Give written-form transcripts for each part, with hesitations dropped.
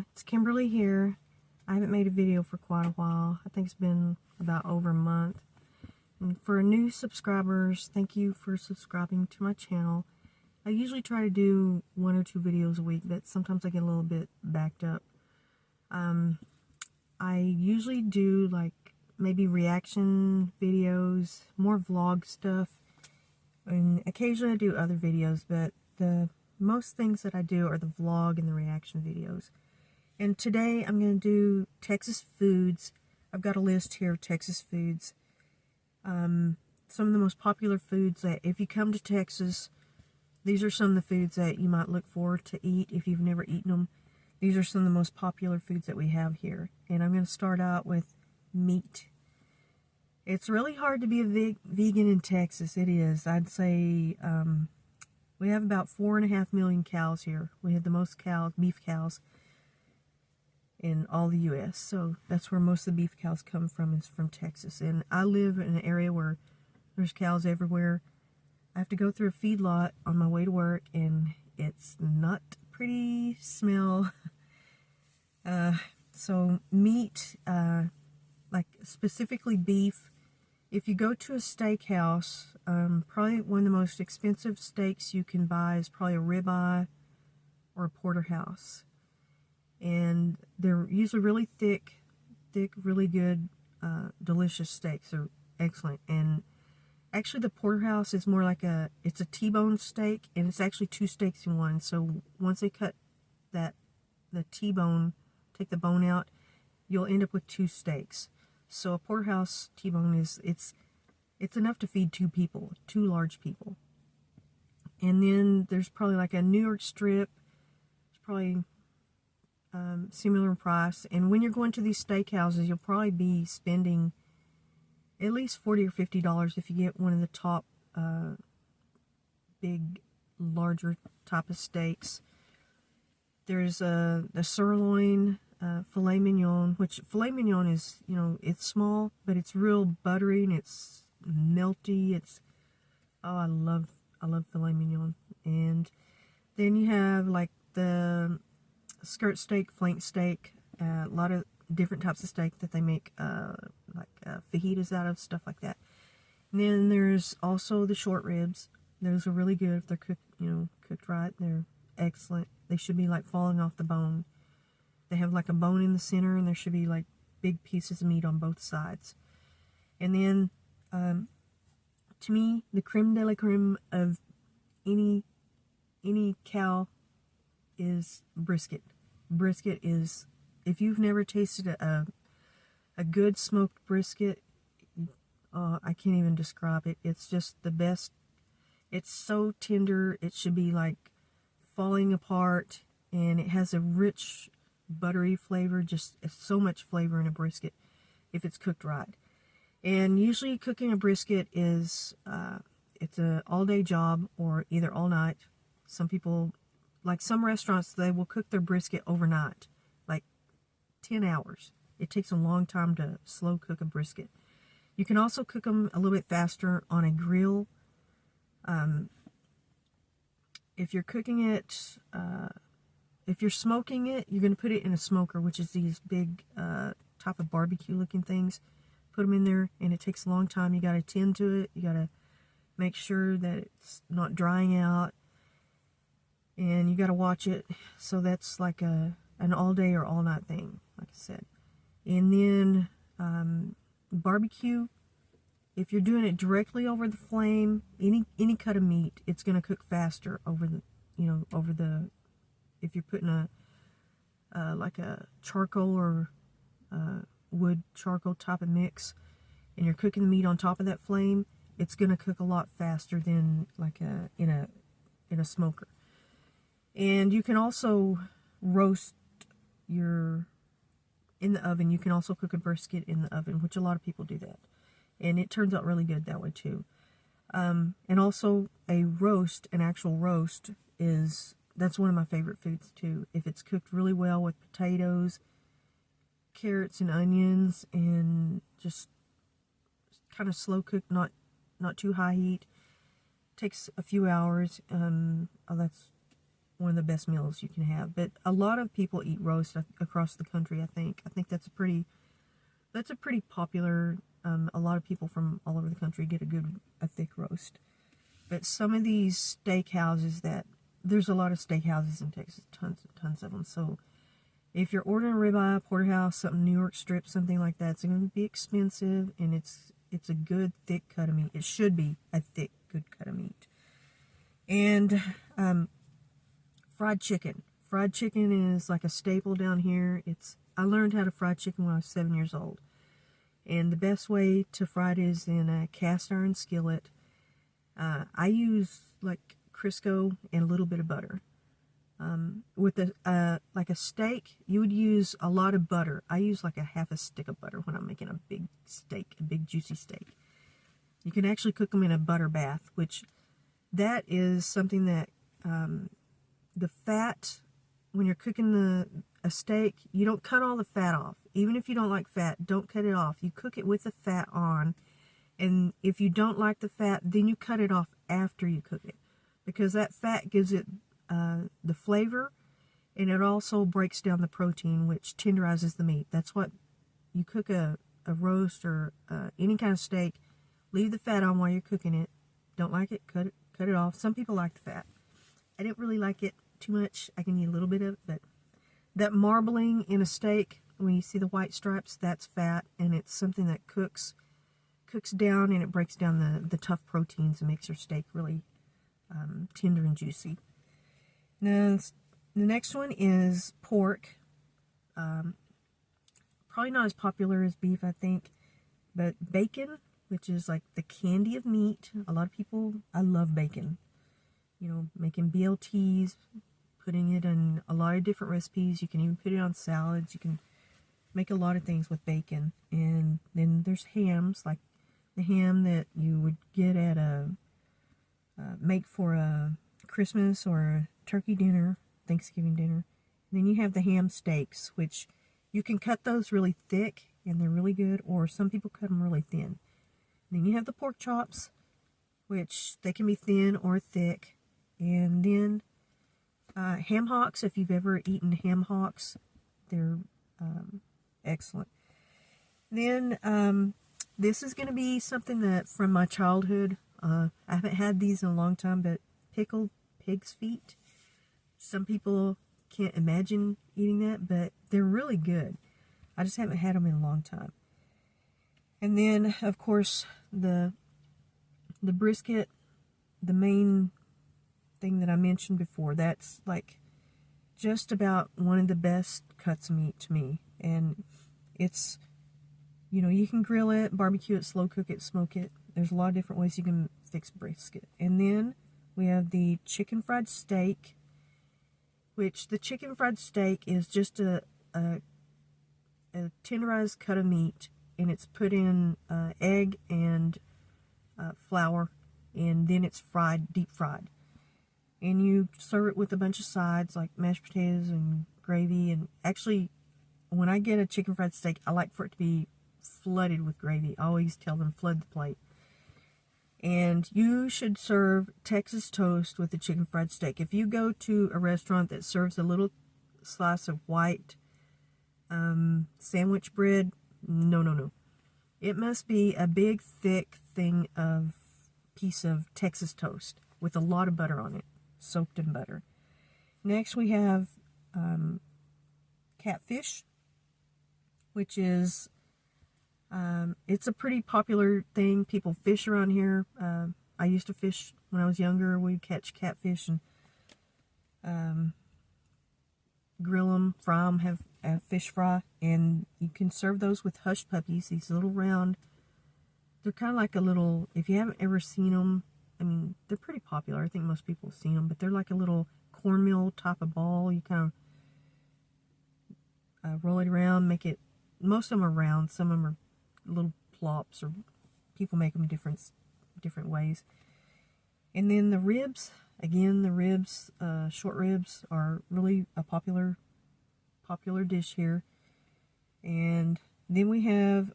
y'all, it's Kimberly here. I haven't made a video for quite a while. I think it's been about over a month. And for new subscribers, thank you for subscribing to my channel. I usually try to do 1 or 2 videos a week, but sometimes I get a little bit backed up. I usually do like maybe reaction videos, more vlog stuff, and occasionally I do other videos, but the most things that I do are the vlog and the reaction videos. And today I'm going to do Texas foods. I've got a list here of Texas foods. Some of the most popular foods that if you come to Texas, these are some of the foods that you might look forward to eat if you've never eaten them. These are some of the most popular foods that we have here. And I'm going to start out with meat. It's really hard to be a vegan in Texas. It is. I'd say we have about 4.5 million cows here. We have the most cows, beef cows, in all the U.S. So that's where most of the beef cows come from, is from Texas. And I live in an area where there's cows everywhere. I have to go through a feedlot on my way to work, and it's not a pretty smell. So meat, like specifically beef, if you go to a steakhouse, probably one of the most expensive steaks you can buy is probably a ribeye or a porterhouse. And they're usually really thick, really good, delicious steaks. They're excellent. And actually the porterhouse is more like it's a T-bone steak, and it's actually 2 steaks in one. So once they cut the T-bone, take the bone out, you'll end up with 2 steaks. So a porterhouse T-bone it's enough to feed 2 people, 2 large people. And then there's probably like a New York strip. It's probably similar in price. And when you're going to these steakhouses, you'll probably be spending at least $40 or $50 if you get one of the top big, larger type of steaks. There's the sirloin, filet mignon, which filet mignon is, you know, it's small, but it's real buttery and it's melty. Oh, I love filet mignon. And then you have like the skirt steak, flank steak, a lot of different types of steak that they make fajitas out of, stuff like that. And then there's also the short ribs. Those are really good if they're cooked right. They're excellent. They should be like falling off the bone. They have like a bone in the center, and there should be like big pieces of meat on both sides. And then, to me, the creme de la creme of any cow is brisket. Brisket is, if you've never tasted a good smoked brisket, I can't even describe it. It's just the best. It's so tender. It should be like falling apart, and it has a rich, buttery flavor. Just so much flavor in a brisket if it's cooked right. And usually cooking a brisket is it's an all-day job or either all night. Some people, like some restaurants, they will cook their brisket overnight, like 10 hours. It takes a long time to slow cook a brisket. You can also cook them a little bit faster on a grill. If you're cooking it, if you're smoking it, you're going to put it in a smoker, which is these big type of barbecue looking things. Put them in there, and it takes a long time. You got to tend to it. You got to make sure that it's not drying out, and you got to watch it. So that's like an all day or all night thing, like I said. And then barbecue, if you're doing it directly over the flame, any cut of meat, it's going to cook faster over the, if you're putting like a charcoal or wood charcoal type of mix, and you're cooking the meat on top of that flame, it's going to cook a lot faster than like in a smoker. And you can also roast in the oven. You can also cook a brisket in the oven, which a lot of people do that, and it turns out really good that way too. And also an actual roast that's one of my favorite foods too. If it's cooked really well with potatoes, carrots, and onions, and just kind of slow cooked, not too high heat. Takes a few hours. That's one of the best meals you can have. But a lot of people eat roast across the country. I think that's a pretty popular. A lot of people from all over the country get a thick roast. But some of these steak houses there's a lot of steak houses in Texas, tons of them. So if you're ordering a ribeye, porterhouse, something New York strip, something like that, it's going to be expensive, and it's a good thick cut of meat. It should be a thick, good cut of meat. And fried chicken. Fried chicken is like a staple down here. I learned how to fry chicken when I was 7 years old. And the best way to fry it is in a cast iron skillet. I use like Crisco and a little bit of butter. With like a steak, you would use a lot of butter. I use like a half a stick of butter when I'm making a big steak, a big juicy steak. You can actually cook them in a butter bath, which that is something that the fat, when you're cooking a steak, you don't cut all the fat off. Even if you don't like fat, don't cut it off. You cook it with the fat on, and if you don't like the fat, then you cut it off after you cook it, because that fat gives it the flavor, and it also breaks down the protein, which tenderizes the meat. That's what you cook a roast or any kind of steak. Leave the fat on while you're cooking it. Don't like it, cut it off. Some people like the fat. I didn't really like it too much. I can eat a little bit of it, but that marbling in a steak, when you see the white stripes, that's fat, and it's something that cooks down, and it breaks down the tough proteins and makes your steak really tender and juicy. Now, the next one is pork. Probably not as popular as beef, I think, but bacon, which is like the candy of meat. A lot of people, I love bacon. You know, making BLTs, putting it in a lot of different recipes. You can even put it on salads. You can make a lot of things with bacon. And then there's hams, like the ham that you would get at make for a Christmas or a turkey dinner, Thanksgiving dinner. And then you have the ham steaks, which you can cut those really thick, and they're really good, or some people cut them really thin. And then you have the pork chops, which they can be thin or thick. And then ham hocks, if you've ever eaten ham hocks, they're excellent. Then this is going to be something that from my childhood, I haven't had these in a long time, but pickled pig's feet. Some people can't imagine eating that, but they're really good. I just haven't had them in a long time. And then, of course, the brisket, the main thing that I mentioned before, that's like just about one of the best cuts of meat to me. And it's, you know, you can grill it, barbecue it, slow cook it, smoke it. There's a lot of different ways you can fix brisket. And then we have the chicken fried steak, which the chicken fried steak is just a tenderized cut of meat, and it's put in egg and flour, and then it's fried, deep fried. And you serve it with a bunch of sides like mashed potatoes and gravy. And actually, when I get a chicken fried steak, I like for it to be flooded with gravy. I always tell them, flood the plate. And you should serve Texas toast with the chicken fried steak. If you go to a restaurant that serves a little slice of white sandwich bread, no. It must be a big, thick piece of Texas toast with a lot of butter on it, soaked in butter. Next we have catfish, which is it's a pretty popular thing. People fish around here. I used to fish when I was younger. We'd catch catfish and grill them, fry them, have a fish fry, and you can serve those with hush puppies. These little round, they're kind of like a little, if you haven't ever seen them, I mean, they're pretty popular. I think most people have seen them, but they're like a little cornmeal type of ball. You kind of roll it around, make it, most of them are round, some of them are little plops, or people make them different ways. And then the ribs, again, short ribs are really a popular dish here. And then we have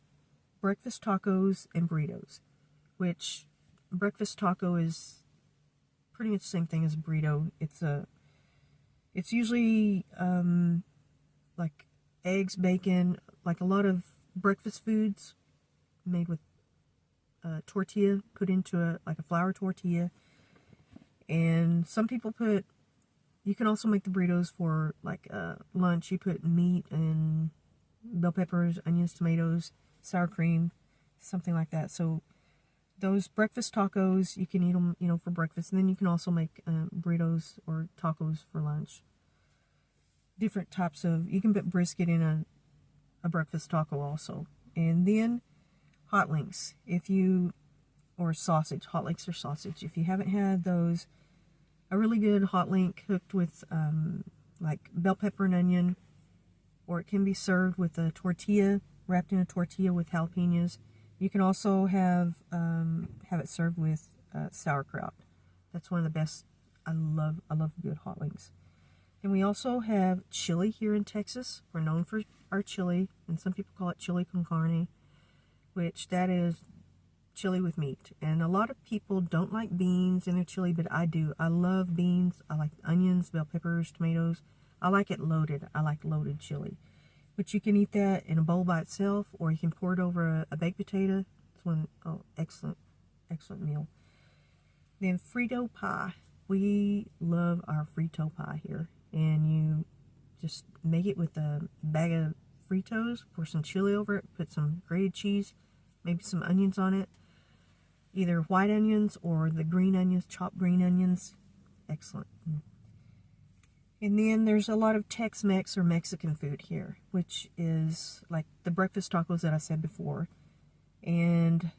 breakfast tacos and burritos, which breakfast taco is pretty much the same thing as a burrito. It's It's usually like eggs, bacon, like a lot of breakfast foods made with tortilla, put into like a flour tortilla. And some people put, you can also make the burritos for like lunch. You put meat and bell peppers, onions, tomatoes, sour cream, something like that. So those breakfast tacos, you can eat them, you know, for breakfast. And then you can also make burritos or tacos for lunch. Different types of, you can put brisket in a breakfast taco also. And then hot links, or sausage, hot links or sausage. If you haven't had those, a really good hot link cooked with like bell pepper and onion, or it can be served with a tortilla, wrapped in a tortilla with jalapenos. You can also have it served with sauerkraut. That's one of the best. I love good hot links. And we also have chili here in Texas. We're known for our chili, and some people call it chili con carne, which that is chili with meat. And a lot of people don't like beans in their chili, but I do. I love beans. I like onions, bell peppers, tomatoes. I like it loaded. I like loaded chili. But you can eat that in a bowl by itself, or you can pour it over a baked potato. It's excellent meal. Then Frito pie. We love our Frito pie here. And you just make it with a bag of Fritos, pour some chili over it, put some grated cheese, maybe some onions on it. Either white onions or the green onions, chopped green onions. Excellent. And then there's a lot of Tex-Mex or Mexican food here, which is like the breakfast tacos that I said before. And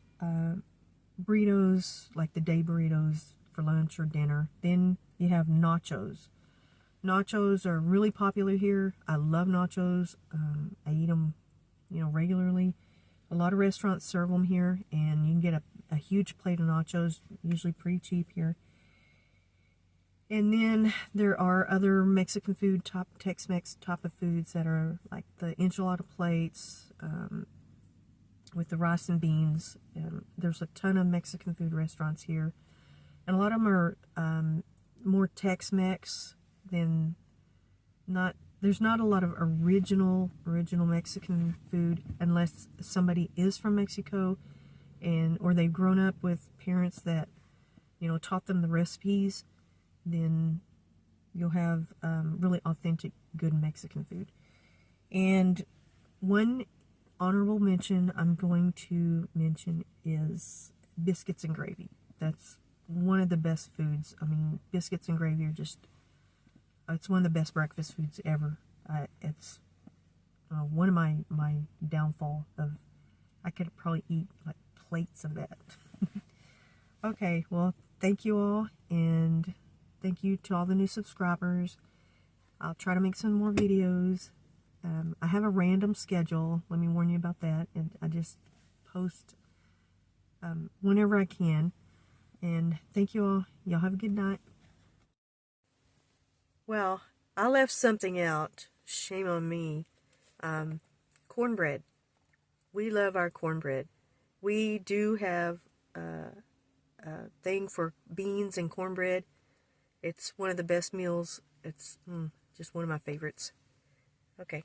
burritos, like the day burritos for lunch or dinner. Then you have nachos. Nachos are really popular here. I love nachos. I eat them, you know, regularly. A lot of restaurants serve them here, and you can get a huge plate of nachos, usually pretty cheap here. And then there are other Mexican food, Tex-Mex type of foods that are like the enchilada plates with the rice and beans. There's a ton of Mexican food restaurants here, and a lot of them are more Tex-Mex than not. There's not a lot of original Mexican food unless somebody is from Mexico, or they've grown up with parents that, you know, taught them the recipes. Then you'll have really authentic, good Mexican food. And one honorable mention I'm going to mention is biscuits and gravy. That's one of the best foods. I mean, biscuits and gravy are just, it's one of the best breakfast foods ever. It's one of my downfall of, I could probably eat like plates of that. Okay, well, thank you all, and thank you to all the new subscribers. I'll try to make some more videos. I have a random schedule, let me warn you about that, and I just post whenever I can. And thank you all. Y'all have a good night. Well, I left something out. Shame on me. Cornbread. We love our cornbread. We do have a thing for beans and cornbread. It's one of the best meals. It's just one of my favorites. Okay.